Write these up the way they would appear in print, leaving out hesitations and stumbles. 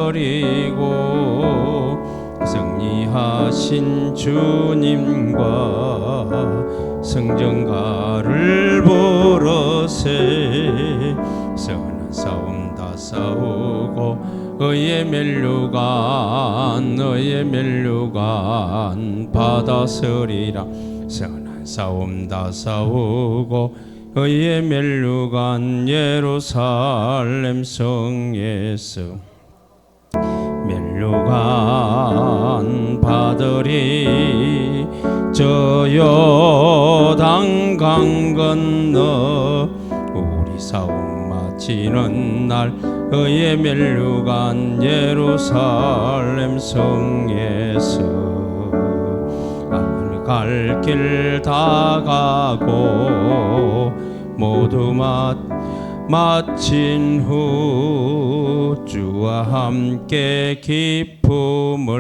버리고 승리하신 주님과 승전가를 부르세. 선한 싸움 다 싸우고 의의 멸류관 받아서리라. 선한 싸움 다 싸우고 의의 멸류관 예루살렘 성에서 멸류관 받으리. 저 요단 강 건너 우리 싸움 마치는 날 의의 멸류관 예루살렘 성에서 갈 길 다 가고 모두 마친 후 주와 함께 기쁨을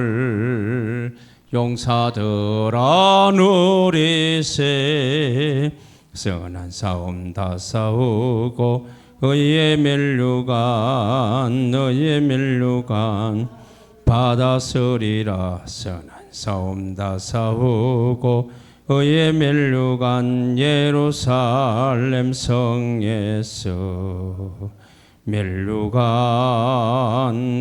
용사들아 누리세. 선한 싸움 다 싸우고 의의 멸류관 받아서리라. 선한 싸움 다 싸우고 의의 멸류관 예루살렘 성에서 멸류관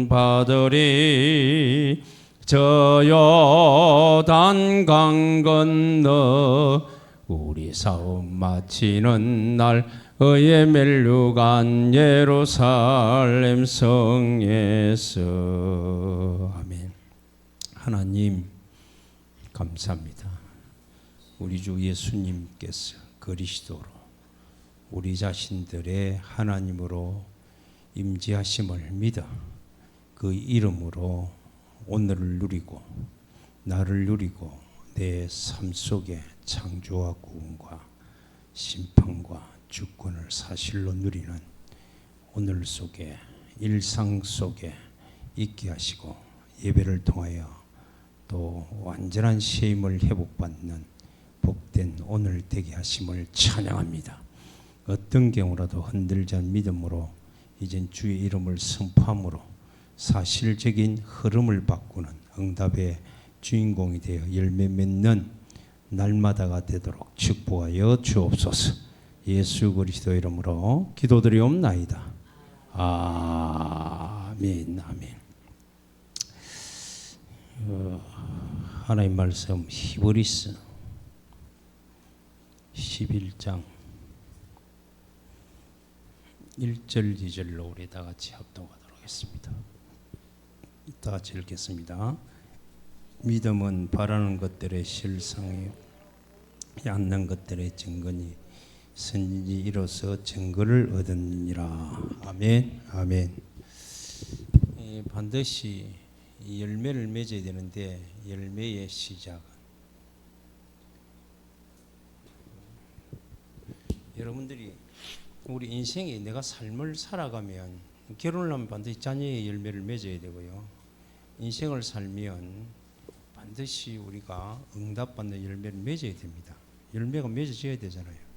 받으리. 저 요단 강 건너 우리 싸움 마치는 날 의의 멸류관 예루살렘 성에서. 아멘. 하나님 감사합니다. 우리 주 예수님께서 그리스도로 우리 자신들의 하나님으로 임재하심을 믿어 그 이름으로 오늘을 누리고 나를 누리고 내 삶 속에 창조와 구원과 심판과 주권을 사실로 누리는 오늘 속에 일상 속에 있게 하시고 예배를 통하여 또 완전한 쉼을 회복받는 복된 오늘 되게 하심을 찬양합니다. 어떤 경우라도 흔들지 않은 믿음으로 이젠 주의 이름을 선포함으로 사실적인 흐름을 바꾸는 응답의 주인공이 되어 열매 맺는 날마다가 되도록 축복하여 주옵소서. 예수 그리스도 이름으로 기도드리옵나이다. 아멘. 아멘. 하나님 말씀 히브리서 11장 1절 2절로 우리 다 같이 합동하도록 하겠습니다. 다 같이 읽겠습니다. 믿음은 바라는 것들의 실상이요 않는 것들의 증거니 선지 이로써 증거를 얻으니라. 아멘. 아멘. 반드시 열매를 맺어야 되는데 열매의 시작은 여러분들이 우리 인생에 내가 삶을 살아가면 결혼을 하면 반드시 자녀의 열매를 맺어야 되고요. 인생을 살면 반드시 우리가 응답받는 열매를 맺어야 됩니다. 열매가 맺어져야 되잖아요.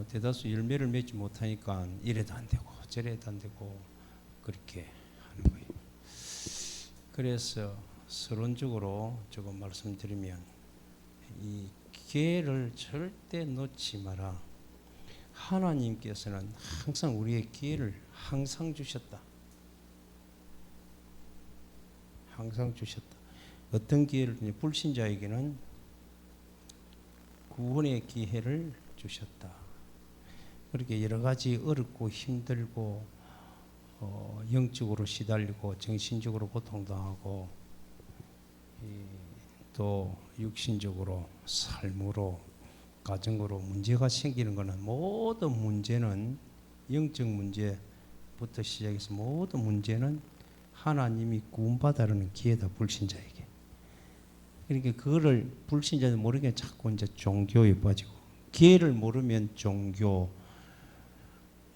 대다수 열매를 맺지 못하니까 이래도 안 되고 저래도 안 되고 그렇게 하는 거예요. 그래서 서론적으로 조금 말씀드리면 이 기회를 절대 놓지 마라. 하나님께서는 항상 우리의 기회를 항상 주셨다. 항상 주셨다. 어떤 기회를 불신자에게는 구원의 기회를 주셨다. 그렇게 여러 가지 어렵고 힘들고 영적으로 시달리고 정신적으로 고통당하고 또 육신적으로 삶으로 가정으로 문제가 생기는 것은 모든 문제는 영적 문제부터 시작해서 모든 문제는 하나님이 구원받아라는 기회다. 불신자에게. 그러니까 그거를 불신자들 모르게 자꾸 이제 종교에 빠지고 기회를 모르면 종교,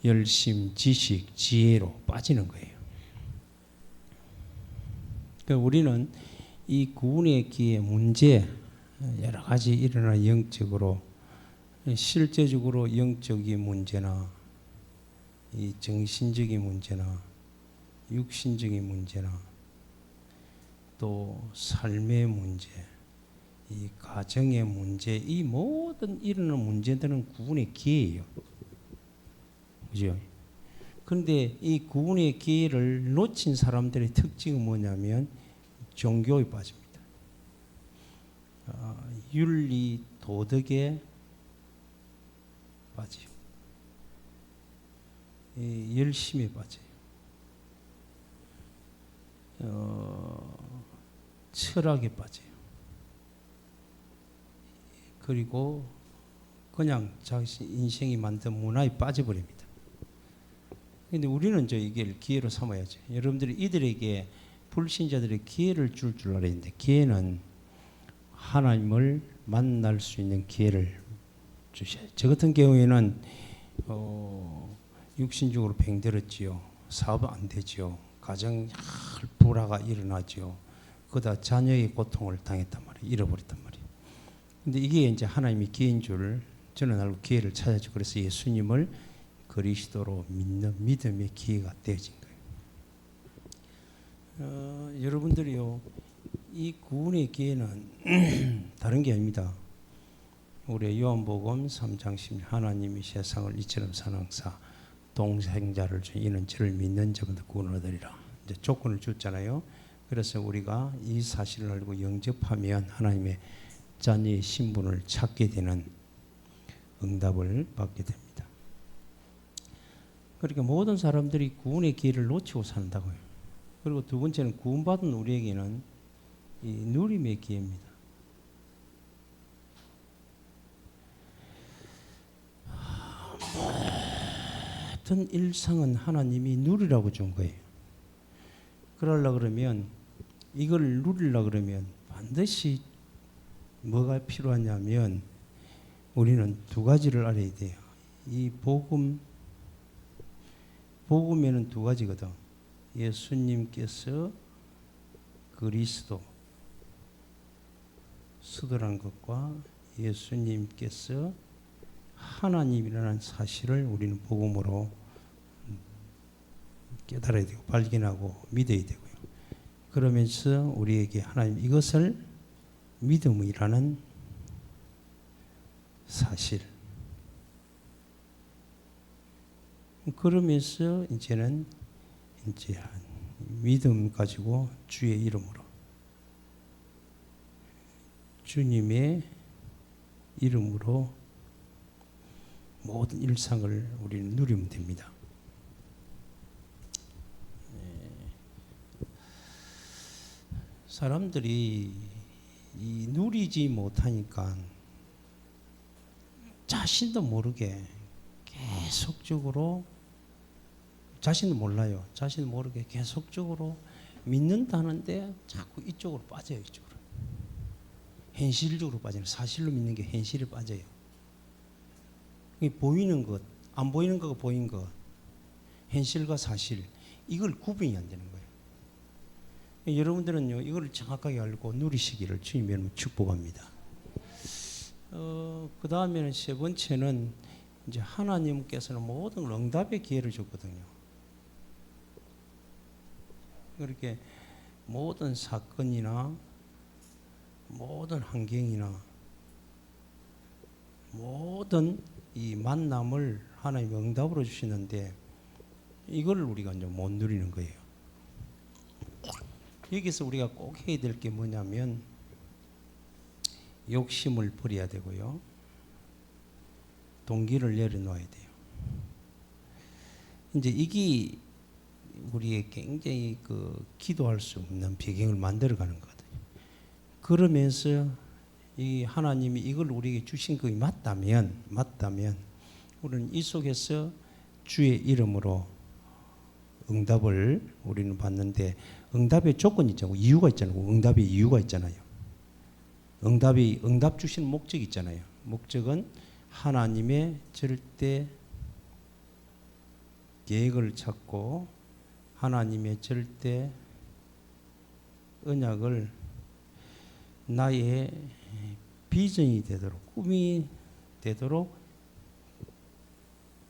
열심, 지식, 지혜로 빠지는 거예요. 그러니까 우리는 이 구원의 기회 문제 여러 가지 일어나는 영적으로 실제적으로 영적인 문제나 이 정신적인 문제나 육신적인 문제나 또 삶의 문제, 이 가정의 문제, 이 모든 일어나는 문제들은 구원의 기회예요. 그죠? 그런데 이 구원의 기회를 놓친 사람들의 특징은 뭐냐면 종교에 빠집니다. 윤리, 도덕에 빠져요. 열심에 빠져요. 철학에 빠져요. 그리고 그냥 자기 인생이 만든 문화에 빠져버립니다. 그런데 우리는 이게 기회로 삼아야죠. 여러분들이 이들에게 불신자들의 기회를 줄 알아야 되는데, 기회는 하나님을 만날 수 있는 기회를 주셔요. 저 같은 경우에는 육신적으로 병들었지요. 사업은 안 되지요. 가정 불화가 일어나지요. 그러다 자녀의 고통을 당했단 말이에요. 잃어버렸단 말이에요. 근데 이게 이제 하나님의 기회인 줄 저는 알고 기회를 찾았죠. 그래서 예수님을 그리스도로 믿는 믿음의 기회가 되어진 거예요. 여러분들이요, 이 구원의 기회는 다른 게 아닙니다. 우리 요한복음 3장 10절 하나님이 세상을 이처럼 사랑사 동생자를 준 이는 저를 믿는 자마다 구원을 얻으리라. 이제 조건을 줬잖아요. 그래서 우리가 이 사실을 알고 영접하면 하나님의 자녀의 신분을 찾게 되는 응답을 받게 됩니다. 그러니까 모든 사람들이 구원의 기회를 놓치고 산다고요. 그리고 두 번째는 구원받은 우리에게는 이 누림의 기회입니다. 모든 일상은 하나님이 누리라고 준 거예요. 그러려고 그러면, 이걸 누리려고 그러면 반드시 뭐가 필요하냐면 우리는 두 가지를 알아야 돼요. 이 복음에는 두 가지거든. 예수님께서 그리스도 수도란 것과 예수님께서 하나님이라는 사실을 우리는 복음으로 깨달아야 되고 발견하고 믿어야 되고요. 그러면서 우리에게 하나님 이것을 믿음이라는 사실, 그러면서 이제는 이제 믿음 가지고 주의 이름으로 주님의 이름으로 모든 일상을 우리는 누리면 됩니다. 사람들이 이 누리지 못하니까 자신도 모르게 계속적으로, 자신도 몰라요. 자신도 모르게 계속적으로 믿는다는데 자꾸 이쪽으로 빠져요. 이쪽으로. 현실적으로 빠져요. 사실로 믿는 게 현실에 빠져요. 보이는 것, 안 보이는 거가 보인 것, 현실과 사실, 이걸 구분이 안 되는 거예요. 여러분들은요, 이걸 정확하게 알고 누리시기를 주님의 이름으로 축복합니다. 그 다음에는 세 번째는 이제 하나님께서는 모든 응답의 기회를 줬거든요. 그렇게 모든 사건이나 모든 환경이나 모든 이 만남을 하나님 응답으로 주시는데 이걸 우리가 이제 못 누리는 거예요. 여기서 우리가 꼭 해야 될 게 뭐냐면 욕심을 버려야 되고요. 동기를 내려놓아야 돼요. 이제 이게 우리의 굉장히 기도할 수 없는 배경을 만들어가는 거거든요. 그러면서 이 하나님이 이걸 우리에게 주신 것이 맞다면 우리는 이 속에서 주의 이름으로 응답을 우리는 받는데, 응답의 조건이 있잖아요. 이유가 있잖아요. 응답의 이유가 있잖아요. 응답 주시는 목적이 있잖아요. 목적은 하나님의 절대 계획을 찾고 하나님의 절대 언약을 나의 비전이 되도록, 꿈이 되도록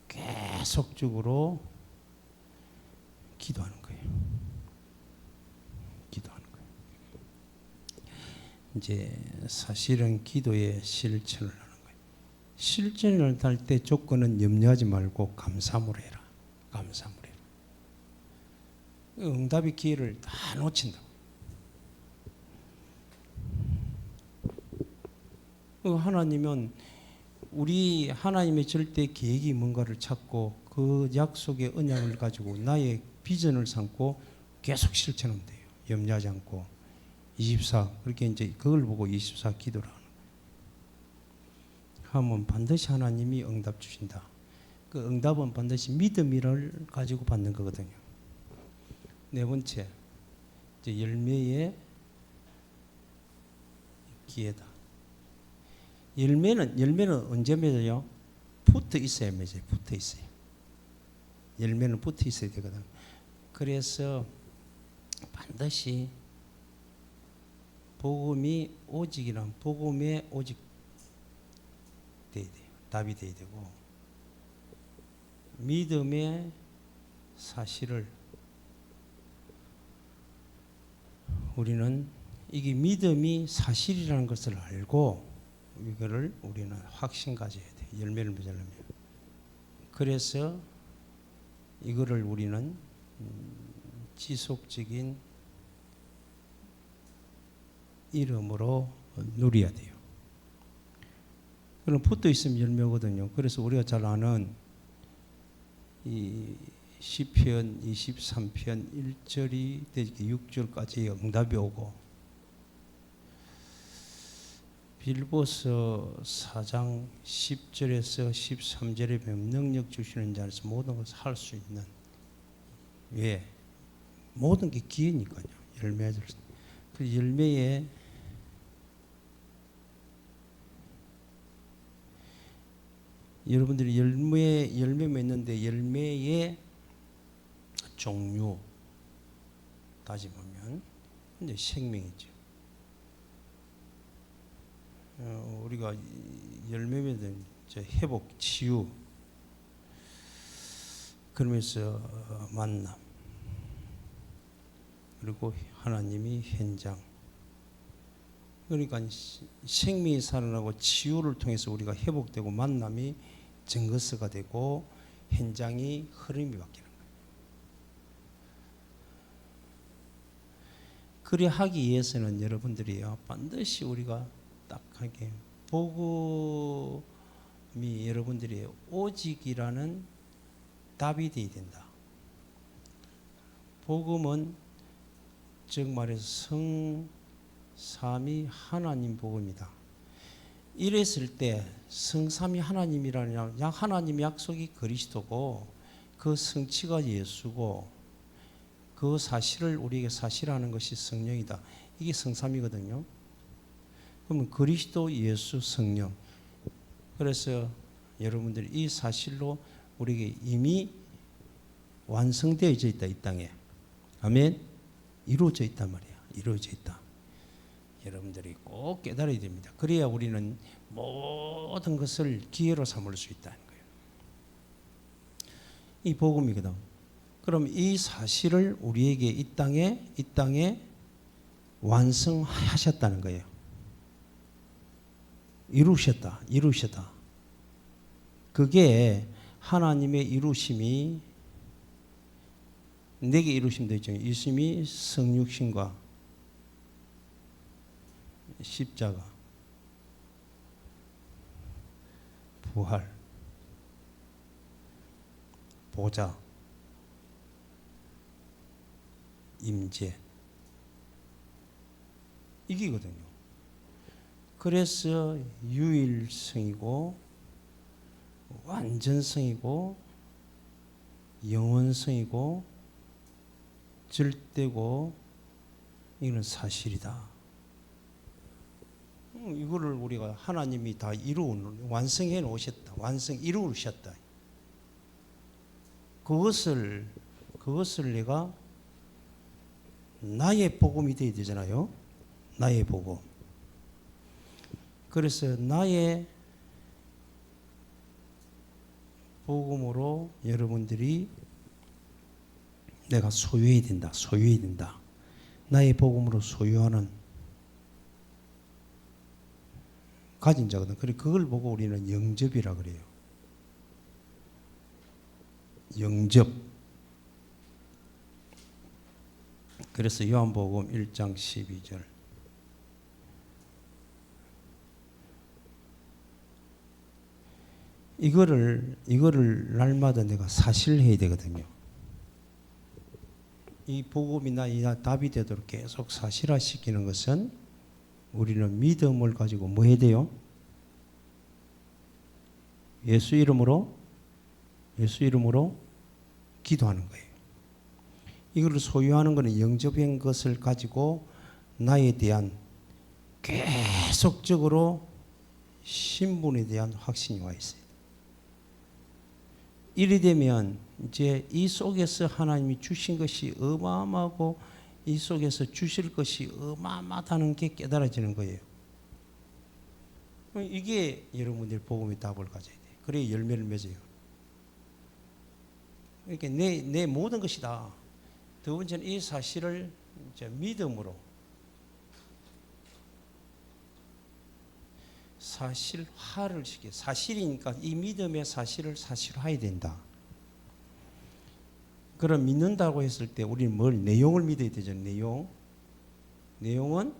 계속적으로 기도하는 거예요. 기도하는 거예요. 이제 사실은 기도의 실천을 하는 거예요. 실천을 할 때 조건은 염려하지 말고 감사함으로 해라. 감사함으로 해라. 응답의 기회를 다 놓친다. 하나님은 우리 하나님의 절대 계획이 뭔가를 찾고 그 약속의 언약을 가지고 나의 비전을 삼고 계속 실천하면 돼요. 염려하지 않고 24 그렇게 이제 그걸 보고 24 기도를 하는 거예요. 하면 반드시 하나님이 응답 주신다. 그 응답은 반드시 믿음을 가지고 받는 거거든요. 네 번째, 이제 열매의 기회다. 열매는 언제 맺어요? 붙어 있어야 맺어요. 붙어 있어요. 열매는 붙어 있어야 되거든. 그래서 반드시 복음이 오직이란 복음에 오직 돼야 돼요. 답이 돼야 되고 믿음의 사실을 우리는 이게 믿음이 사실이라는 것을 알고 이거를 우리는 확신 가져야 돼. 열매를 맺으려면. 그래서 이거를 우리는 지속적인 이름으로 누려야 돼요. 그럼 붙어 있으면 열매거든요. 그래서 우리가 잘 아는 이 시편 23편 1절이 6절까지 응답이 오고 빌보서 4장 10절에서 13절에 보면 능력 주시는 자에서 모든 것을 할 수 있는 왜? 모든 게 기회니까요. 열매들. 그 열매에 여러분들이 열매 맺는데 열매의 종류 따지보면 이제 생명이죠. 우리가 열매 맺는 회복, 치유, 그러면서 만남, 그리고 하나님이 현장. 그러니까 생명이 살아나고 치유를 통해서 우리가 회복되고 만남이 증거서가 되고 현장이 흐름이 바뀌는 거예요. 그래 하기 위해서는 여러분들이요 반드시 우리가 딱하게 복음이 여러분들이 오직이라는 답이 되어야 된다. 복음은 즉 말해서 성삼위 하나님 복음이다. 이랬을 때 성삼위 하나님이라는 하나님 약속이 그리스도고 그 성취가 예수고 그 사실을 우리에게 사실하는 것이 성령이다. 이게 성삼이거든요. 그러면 그리스도, 예수, 성령. 그래서 여러분들이 이 사실로 우리에게 이미 완성되어져 있다. 이 땅에. 아멘. 이루어져 있단 말이야. 이루어져 있다. 여러분들이 꼭 깨달아야 됩니다. 그래야 우리는 모든 것을 기회로 삼을 수 있다는 거예요. 이 복음이거든. 그럼 이 사실을 우리에게 이 땅에 완성하셨다는 거예요. 이루셨다. 그게 하나님의 이루심이 내게 이루심도 있죠. 이루심이 성육신과 십자가, 부활, 보좌, 임재 이기거든요. 그래서 유일성이고 완전성이고 영원성이고 절대고 이건 사실이다. 이거를 우리가 하나님이 다 완성해 놓으셨다. 이루셨다. 그것을 내가 나의 복음이 되어야 되잖아요. 나의 복음. 그래서 나의 복음으로 여러분들이 내가 소유해야 된다. 소유해야 된다. 나의 복음으로 소유하는 가진 자거든. 그래 그걸 보고 우리는 영접이라 그래요. 영접. 그래서 요한복음 1장 12절. 이거를 날마다 내가 사실해야 되거든요. 이 복음이나 이 답이 되도록 계속 사실화시키는 것은 우리는 믿음을 가지고 뭐 해야 돼요? 예수 이름으로 기도하는 거예요. 이거를 소유하는 것은 영접한 것을 가지고 나에 대한 계속적으로 신분에 대한 확신이 와 있어요. 이리 되면 이제 이 속에서 하나님이 주신 것이 어마어마하고 이 속에서 주실 것이 어마어마하다는 게 깨달아지는 거예요. 이게 여러분들이 복음의 답을 가져야 돼요. 그래야 열매를 맺어요. 그러니까 내 모든 것이다. 두 번째는 이 사실을 이제 믿음으로 사실화를 시켜. 사실이니까 이 믿음의 사실을 사실화해야 된다. 그럼 믿는다고 했을 때 우리는 뭘 내용을 믿어야 되죠. 내용은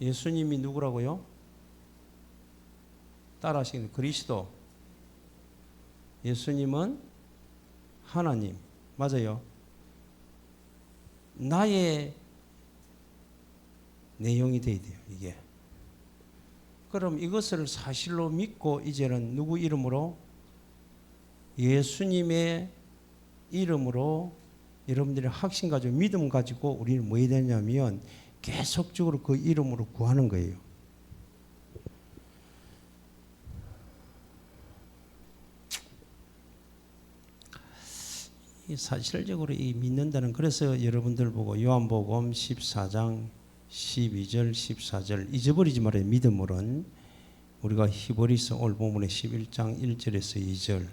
예수님이 누구라고요? 따라하시는 그리스도. 예수님은 하나님. 맞아요. 나의 내용이 돼야 돼요. 이게. 그럼 이것을 사실로 믿고 이제는 누구 이름으로? 예수님의 이름으로 여러분들이 확신 가지고 믿음 가지고 우리는 뭐 해야 되냐면 계속적으로 그 이름으로 구하는 거예요. 사실적으로 이 믿는다는, 그래서 여러분들 보고 요한복음 14장 12절 14절 잊어버리지 말아요. 믿음으로는 우리가 히브리서 오늘 본문의 11장 1절에서 2절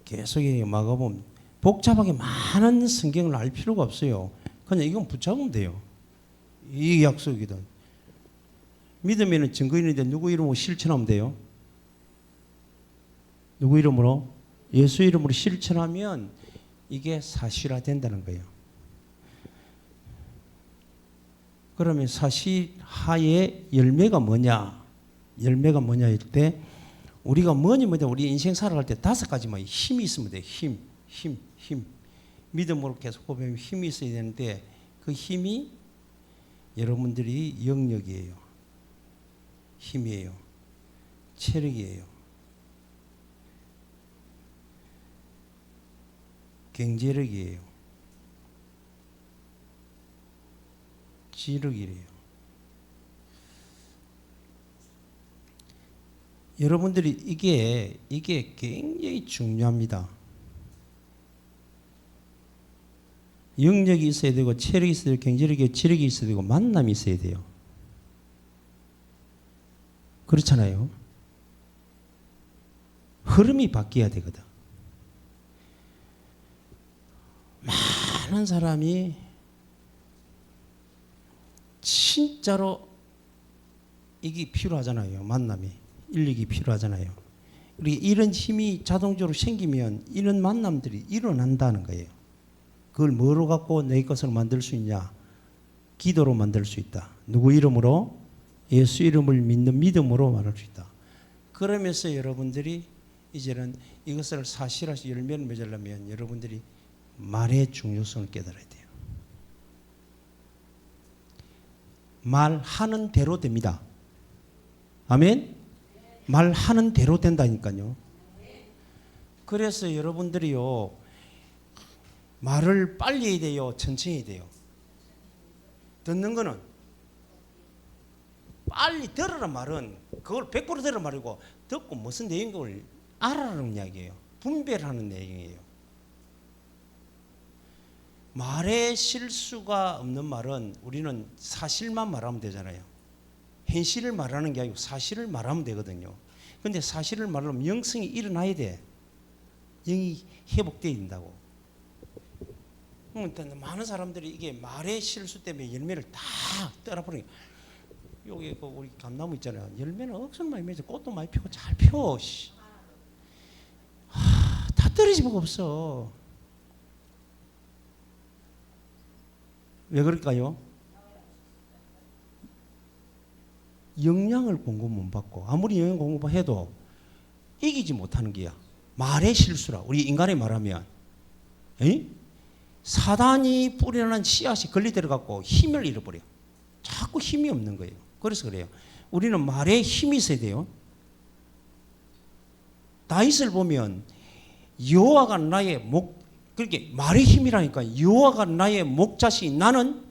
계속 마가복음 복잡하게 많은 성경을 알 필요가 없어요. 그냥 이건 붙잡으면 돼요. 이 약속이든 믿음에는 증거인인데 누구 이름으로 실천하면 돼요? 누구 이름으로? 예수 이름으로 실천하면 이게 사실화된다는 거예요. 그러면 사실화의 열매가 뭐냐? 열매가 뭐냐 할 때 우리가 뭐니 우리 인생 살아갈 때 5가지만 힘이 있으면 돼요. 힘. 믿음으로 계속 보면 힘이 있어야 되는데 그 힘이 여러분들이 영역이에요. 힘이에요. 체력이에요. 경제력이에요. 지력이래요. 여러분들이 이게 굉장히 중요합니다. 영역이 있어야 되고 체력이 있어야 되고 경제력이 지력이 있어야 되고 만남이 있어야 돼요. 그렇잖아요. 흐름이 바뀌어야 되거든. 많은 사람이 진짜로 이게 필요하잖아요. 만남이 인력이 필요하잖아요. 우리 이런 힘이 자동적으로 생기면 이런 만남들이 일어난다는 거예요. 그걸 뭐로 갖고 내 것을 만들 수 있냐? 기도로 만들 수 있다. 누구 이름으로? 예수 이름을 믿는 믿음으로 말할 수 있다. 그러면서 여러분들이 이제는 이것을 사실화해서 열매를 맺으려면 여러분들이 말의 중요성을 깨달아야 돼요. 말하는 대로 됩니다. 아멘? 말하는 대로 된다니까요. 그래서 여러분들이요, 말을 빨리 해야 돼요? 천천히 해야 돼요? 듣는 거는 빨리 들으란 말은 그걸 100% 들으란 말이고 듣고 무슨 내용을 알아라는 이야기예요. 분별하는 내용이에요. 말에 실수가 없는 말은 우리는 사실만 말하면 되잖아요. 현실을 말하는 게 아니고 사실을 말하면 되거든요. 그런데 사실을 말하면 영성이 일어나야 돼. 영이 회복돼야 된다고. 많은 사람들이 이게 말의 실수 때문에 열매를 다 떨어버리는. 여기 그 우리 감나무 있잖아요. 열매는 억수로 많이 맺어, 꽃도 많이 피고 잘 펴. 다 떨어질 수가 없어. 왜 그럴까요? 영양을 공급 못 받고, 아무리 영양 공급해도 이기지 못하는 게야. 말의 실수라. 우리 인간이 말하면, 에이? 사단이 뿌려놓은 씨앗이 걸리 들어갖고 힘을 잃어버려. 자꾸 힘이 없는 거예요. 그래서 그래요. 우리는 말에 힘이 있어야 돼요. 다윗을 보면 여호와가 나의 목, 그렇게 말의 힘이라니까. 여호와가 나의 목자시, 나는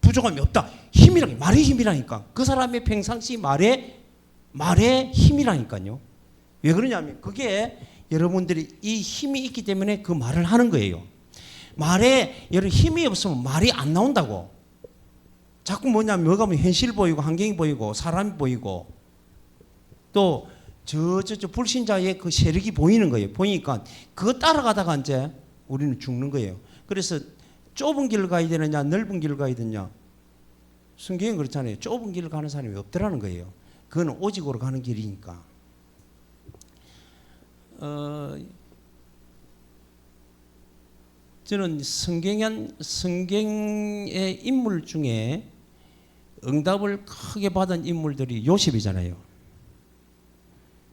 부족함이 없다. 힘이라니까. 말의 힘이라니까. 그 사람의 평상시 말의 힘이라니까요. 왜 그러냐면 그게 여러분들이 이 힘이 있기 때문에 그 말을 하는 거예요. 말에 여러 힘이 없으면 말이 안 나온다고. 자꾸 뭐냐면 뭐가 뭐 현실 보이고 환경이 보이고 사람이 보이고 또 저 불신자의 그 세력이 보이는 거예요. 보이니까 그거 따라가다가 이제 우리는 죽는 거예요. 그래서 좁은 길을 가야 되느냐 넓은 길을 가야 되느냐. 성경은 그렇잖아요. 좁은 길을 가는 사람이 없더라는 거예요. 그건 오직으로 가는 길이니까. 저는 성경의 인물 중에 응답을 크게 받은 인물들이 요셉이잖아요.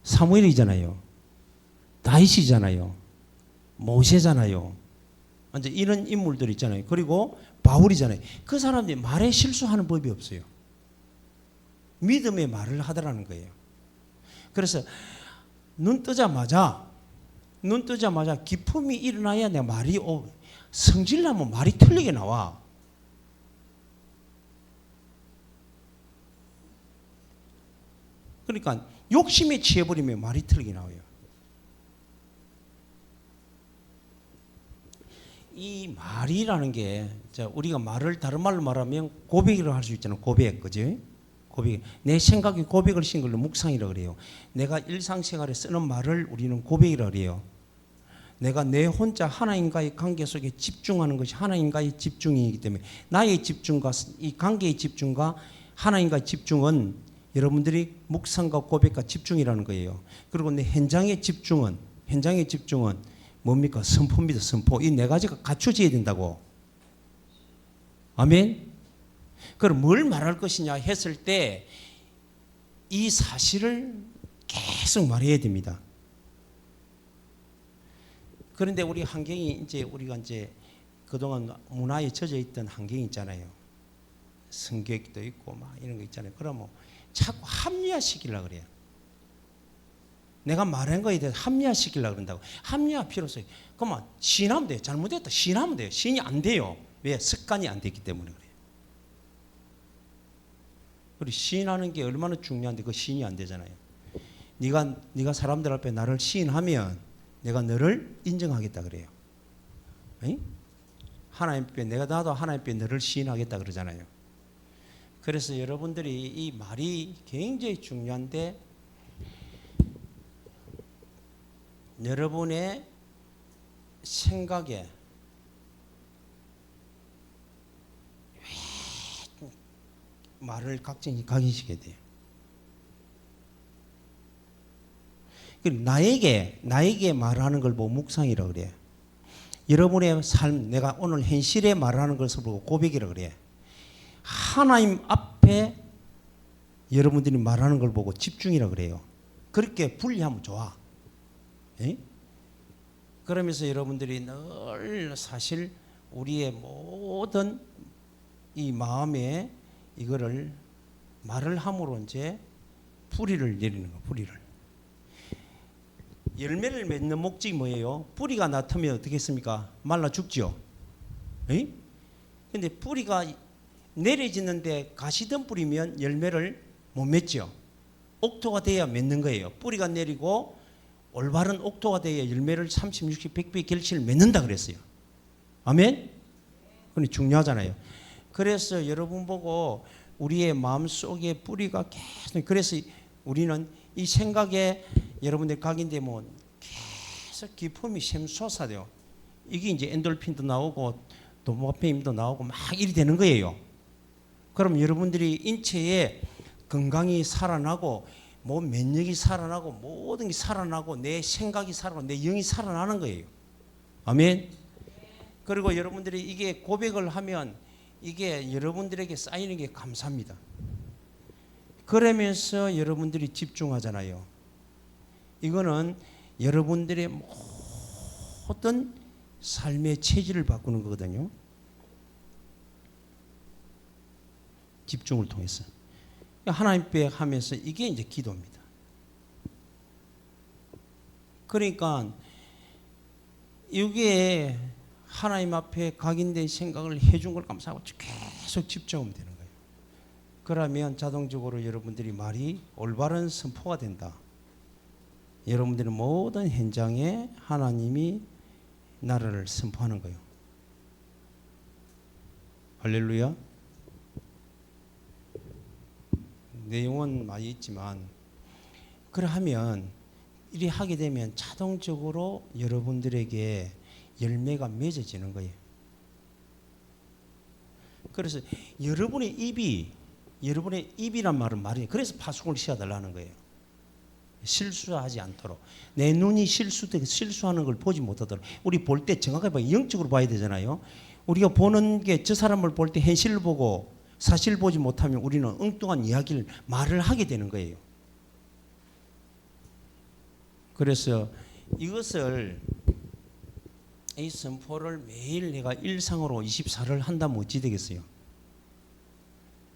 사무엘이잖아요. 다윗이잖아요. 모세잖아요. 이제 이런 인물들 있잖아요. 그리고 바울이잖아요. 그 사람들이 말에 실수하는 법이 없어요. 믿음의 말을 하더라는 거예요. 그래서 눈 뜨자마자 기품이 일어나야 내 말이 성질나면 말이 틀리게 나와. 그러니까 욕심에 취해버리면 말이 틀리게 나와요. 이 말이라는 게 우리가 말을 다른 말로 말하면 고백이라고 할 수 있잖아요. 고백, 그지? 고백. 내 생각이 고백을 신 걸로 묵상이라고 그래요. 내가 일상생활에 쓰는 말을 우리는 고백이라고 그래요. 내가 내 혼자 하나님과의 관계 속에 집중하는 것이 하나님과의 집중이기 때문에 나의 집중과 이 관계의 집중과 하나님과의 집중은 여러분들이 묵상과 고백과 집중이라는 거예요. 그리고 내 현장의 집중은 뭡니까? 선포입니다. 선포. 이 네 가지가 갖춰져야 된다고. 아멘. 그럼 뭘 말할 것이냐 했을 때 이 사실을 계속 말해야 됩니다. 그런데 우리 환경이 우리가 그동안 문화에 젖어 있던 환경이 있잖아요. 성격도 있고 막 이런 거 있잖아요. 그러면 자꾸 합리화시키려고 그래요. 내가 말한 거에 대해서 합리화시키려고 그런다고. 합리화 필요 없어요. 그러면 시인하면 돼요. 잘못했다. 시인하면 돼요. 시인이 안 돼요. 왜? 습관이 안 됐기 때문에 그래요. 그리고 시인하는 게 얼마나 중요한데 그 시인이 안 되잖아요. 네가 사람들 앞에 나를 시인하면 내가 너를 인정하겠다 그래요. 에? 하나님 앞에 나도 하나님 앞에 너를 시인하겠다 그러잖아요. 그래서 여러분들이 이 말이 굉장히 중요한데 여러분의 생각에 왜 말을 각인시켜야 돼요. 나에게 말하는 걸 보고 묵상이라고 그래. 여러분의 삶, 내가 오늘 현실에 말하는 것을 보고 고백이라고 그래. 하나님 앞에 여러분들이 말하는 걸 보고 집중이라고 그래요. 그렇게 분리하면 좋아. 에? 그러면서 여러분들이 늘 사실 우리의 모든 이 마음에 이거를 말을 함으로 이제 뿌리를 내리는 거, 뿌리를. 열매를 맺는 목적이 뭐예요? 뿌리가 나타면 어떻게 했습니까? 말라 죽죠. 근데 뿌리가 내려지는데 가시던 뿌리면 열매를 못 맺죠. 옥토가 돼야 맺는 거예요. 뿌리가 내리고 올바른 옥토가 돼야 열매를 30, 60, 100배의 결실을 맺는다 그랬어요. 아멘? 그게 중요하잖아요. 그래서 여러분 보고 우리의 마음속에 뿌리가 계속, 그래서 우리는 이 생각에 여러분들 각인되면 계속 기품이 샘솟아요. 이게 이제 엔돌핀도 나오고 또 목표 힘도 나오고 막 일이 되는 거예요. 그럼 여러분들이 인체에 건강이 살아나고 뭐 면역이 살아나고 모든 게 살아나고 내 생각이 살아나고 내 영이 살아나는 거예요. 아멘. 그리고 여러분들이 이게 고백을 하면 이게 여러분들에게 쌓이는 게 감사합니다. 그러면서 여러분들이 집중하잖아요. 이거는 여러분들의 모든 삶의 체질을 바꾸는 거거든요. 집중을 통해서. 하나님 앞에 하면서 이게 이제 기도입니다. 그러니까 이게 하나님 앞에 각인된 생각을 해준 걸 감사하고 계속 집중하면 되는 거예요. 그러면 자동적으로 여러분들이 말이 올바른 선포가 된다. 여러분들은 모든 현장에 하나님이 나라를 선포하는 거예요. 할렐루야. 내용은 많이 있지만 그러하면 이리 하게 되면 자동적으로 여러분들에게 열매가 맺어지는 거예요. 그래서 여러분의 입이란 말은 말이에요. 그래서 파수꾼을 씌워달라는 거예요. 실수하지 않도록. 내 눈이 실수하는 걸 보지 못하도록. 우리 볼 때 정확하게 봐요. 영적으로 봐야 되잖아요. 우리가 보는 게 저 사람을 볼 때 현실을 보고 사실 보지 못하면 우리는 엉뚱한 이야기를 말을 하게 되는 거예요. 그래서 이것을 이 선포를 매일 내가 일상으로 24를 한다면 어찌 되겠어요?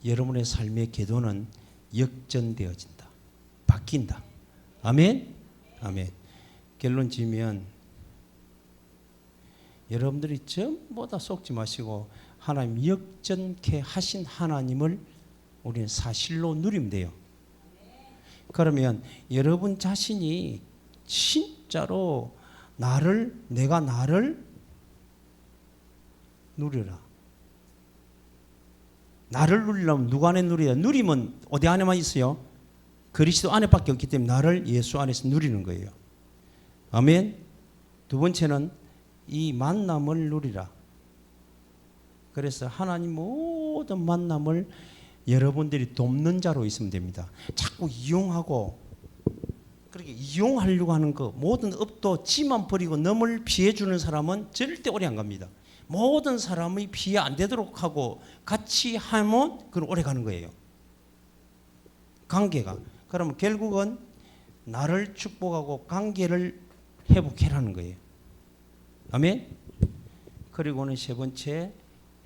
여러분의 삶의 궤도는 역전되어진다. 바뀐다. 아멘? 아멘. 결론 지으면 여러분들이 전부 다 속지 마시고 하나님 역전케 하신 하나님을 우리는 사실로 누리면 돼요. 그러면 여러분 자신이 진짜로 내가 나를 누려라. 나를 누리려면 누구 안에 누려야? 누리면 어디 안에만 있어요? 그리스도 안에밖에 없기 때문에 나를 예수 안에서 누리는 거예요. 아멘. 두 번째는 이 만남을 누리라. 그래서 하나님 모든 만남을 여러분들이 돕는 자로 있으면 됩니다. 자꾸 이용하고 그렇게 이용하려고 하는 거 모든 업도 지만 버리고 남을 피해주는 사람은 절대 오래 안 갑니다. 모든 사람이 피해 안 되도록 하고 같이 하면 그건 오래 가는 거예요. 관계가. 그러면 결국은 나를 축복하고 관계를 회복해라는 거예요. 아멘. 그리고는 세 번째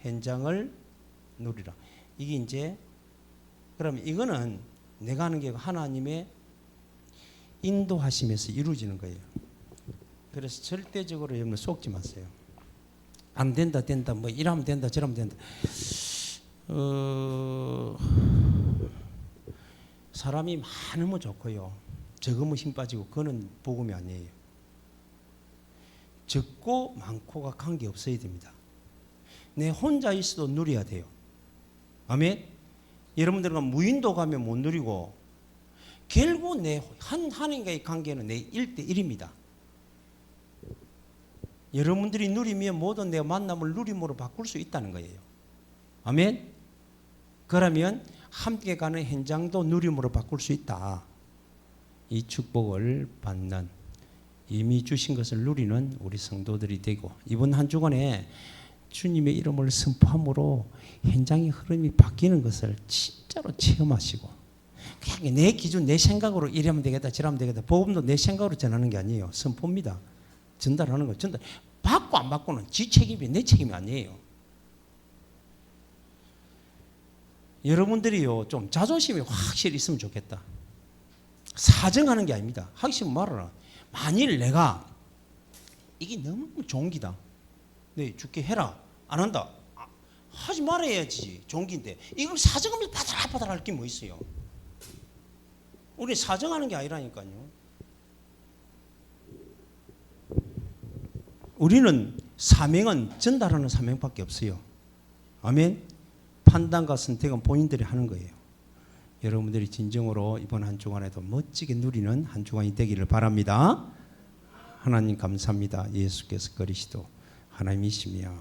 현장을 누리라. 이게 이제 그러면 이거는 내가 하는 게 하나님의 인도하심에서 이루어지는 거예요. 그래서 절대적으로 여러분 속지 마세요. 안 된다 뭐 이러면 된다 저러면 된다. 사람이 많으면 좋고요. 적으면 힘 빠지고 그거는 복음이 아니에요. 적고 많고가 관계없어야 됩니다. 내 혼자 있어도 누려야 돼요. 아멘. 여러분들은 무인도 가면 못 누리고 결국 내 하나님과의 관계는 내 1대1입니다. 여러분들이 누리면 모든 내 만남을 누림으로 바꿀 수 있다는 거예요. 아멘. 그러면 함께 가는 현장도 누림으로 바꿀 수 있다. 이 축복을 받는 이미 주신 것을 누리는 우리 성도들이 되고 이번 한 주간에 주님의 이름을 선포함으로 현장의 흐름이 바뀌는 것을 진짜로 체험하시고 그냥 내 기준 내 생각으로 이러면 되겠다 저러면 되겠다 복음도 내 생각으로 전하는 게 아니에요. 선포입니다. 전달하는 거 전달 받고 안 받고는 지 책임이 내 책임이 아니에요. 여러분들이요 좀 자존심이 확실히 있으면 좋겠다. 사정하는 게 아닙니다. 하기 싫으면 말아라. 만일 내가 이게 너무 좋은 기다. 네, 죽게 해라. 안 한다. 하지 말아야지. 좋은 기인데 이걸 사정하면서 바다라바다라 할 게 뭐 있어요. 우리 사정하는 게 아니라니까요. 우리는 사명은 전달하는 사명밖에 없어요. 아멘. 판단과 선택은 본인들이 하는 거예요. 여러분들이 진정으로 이번 한 주간에도 멋지게 누리는 한 주간이 되기를 바랍니다. 하나님 감사합니다. 예수께서 그리스도 하나님이시며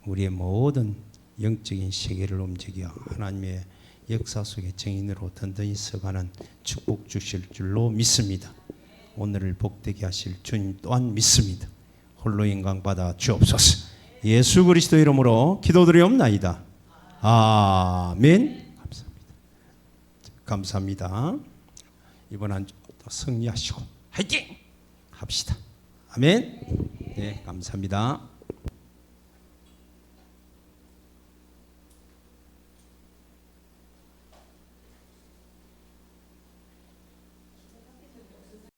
우리의 모든 영적인 세계를 움직여 하나님의 역사 속의 증인으로 든든히 서가는 축복 주실 줄로 믿습니다. 오늘을 복되게 하실 주님 또한 믿습니다. 홀로 인강 받아 주옵소서. 예수 그리스도 이름으로 기도드리옵나이다. 아멘. 감사합니다. 이번 한 주 또 승리하시고 화이팅 합시다. 아멘. 네, 감사합니다.